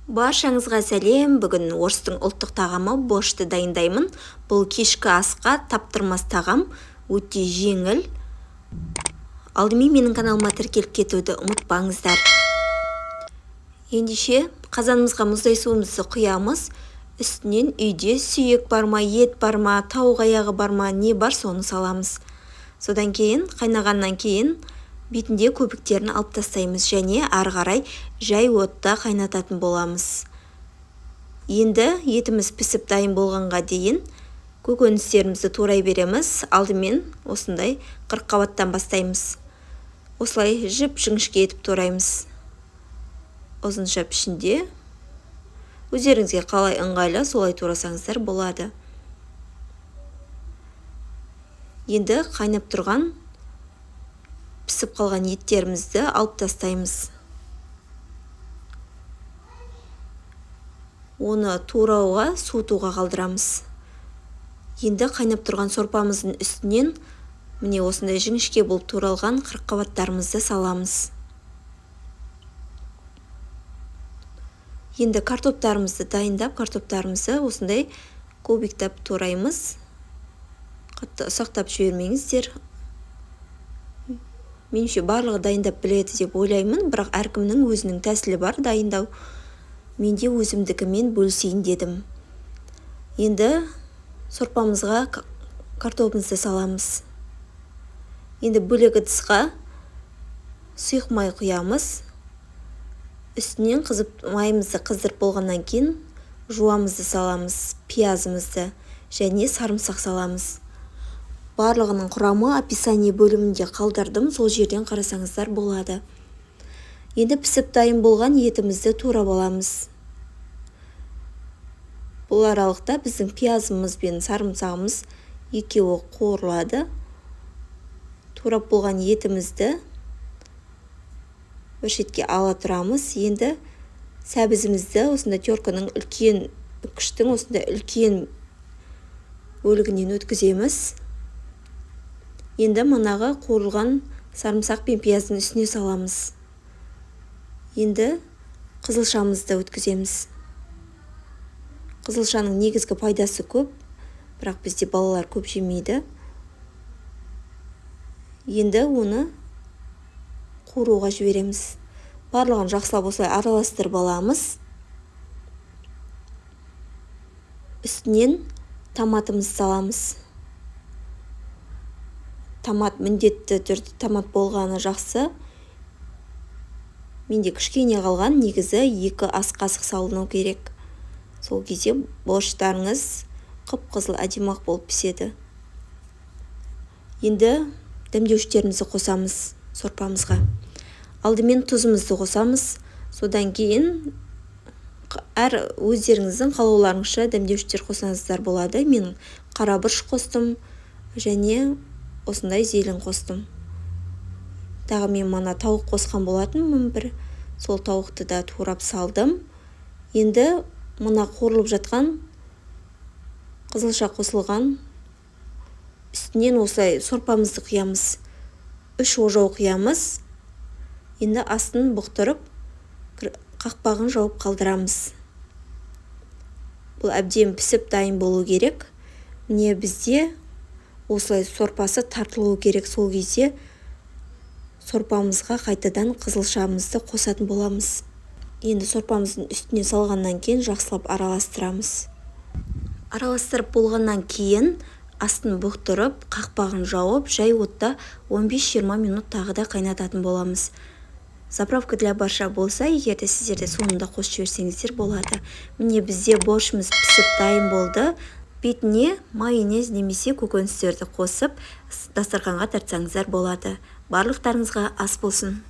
Баршаңызға сәлем. Бүгін орыстың ұлттық тағамы борщты дайындаймын. Бұл кешкі асқа таптырмас тағам, өте жеңіл. Алдымен менің каналыма тіркеліп кетуді ұмытпаңыздар. Ендеше қазанымызға мұздай суымызды құямыз. Үстінен үйде сүйек бар ма, ет бар ма, тауық аяғы бар ма, не бар соны саламыз. Содан кейін қайнағаннан кейін бетінде көбіктерін алып тастаймыз және ары қарай жай отта қайнататын боламыз. Енді етіміз пісіп дайын болғанға дейін көкөністерімізді турай береміз. Алдымен осындай 40 қабаттан бастаймыз. Осылай жіп-жіңішке етіп тураймыз. Ұзынша пішінде. Өздеріңізге қалай ыңғайлы, солай турасаңыздар болады. Енді қайнап тұрған пісіп қалған еттерімізді алып тастаймыз. Оны турауға, суытуға қалдырамыз. Енді қайнап тұрған сорпамыздың үстінен міне осындай жіңішке болып туралған 40 қабаттарымызды саламыз. Енді картоптарымызды дайындап, картоптарымызды осындай кубиктап тураймыз. Қатты ұсақтап жібермеңіздер. Меніңше барлығы дайындап біледі деп ойлаймын, бірақ әркімнің өзінің тәсілі бар дайындау. Менде өзімдікімен бөлісейін дедім. Енді сорпамызға картопымызды саламыз. Енді бөлек ыдысқа сұйық май құямыз. Үстінен майымызды қыздырып болғаннан кейін жуамызды саламыз, пиязымызды және сарымсақ саламыз. Барлығының құрамы описание бөлімінде қалдырдым, сол жерден қарасаңыздар болады. Енді пісіп дайын болған етімізді турап аламыз. Бұл аралықта біздің пиязымыз бен сарымсағымыз екеуі қуырылады. Турап болған етімізді бір шетке ала тұрамыз. Енді сәбізімізді осында терканың үкіштің осында үлкен бөлігінен өткіземіз. Енді мұнағы қуырылған сарымсақ пен пияздың үстіне саламыз. Енді қызылшамызды өткіземіз. Қызылшаның негізгі пайдасы көп, бірақ бізде балалар көп жемейді. Енді оны қуыруға жібереміз. Барлығын жақсылап осылай араластырып аламыз. Үстінен томатымызды саламыз. Томат міндетті түрде томат болғаны жақсы. Менде кішкене қалған, негізі 2 ас қасық салыну керек. Сол кезде борщтарыңыз қып-қызыл әдемі болып піседі. Енді дәмдеуіштерімізді қосамыз сорпамызға. Алдымен тұзымызды қосамыз. Содан кейін әр өздеріңіздің қалауларыңызша дәмдеуіштер қосаңыздар болады. Мен қара бұрыш қостым және осындай зелень қостым. Тағы мен мана тауық қосқан болатынмын бір. Сол тауықты да турап салдым. Енді мына қуырылып жатқан қызылша қосылған үстінен осылай сорпамызды құямыз. 3 ожау құямыз. Енді астын бұқтырып, қақпағын жауып қалдырамыз. Бұл әбден пісіп дайын болу керек. Міне бізде осылай сорпасы тартылуы керек. Сол кезде сорпамызға қайтадан қызылшамызды қосатын боламыз. Енді сорпамыздың үстіне салғаннан кейін жақсылап араластырамыз. Араластырып болғаннан кейін астын бұқтырып, қақпағын жауып, жай отта 15-20 минут тағы да қайнататын боламыз. Заправка для борща болса, егерде сіздерде соңында қосып жіберсеңіздер болады. Міне бізде борщымыз пісіп дайын болды. Бетіне майонез немесе көкөністерді қосып, дастарханға тартсаңыздар болады. Барлықтарыңызға ас болсын.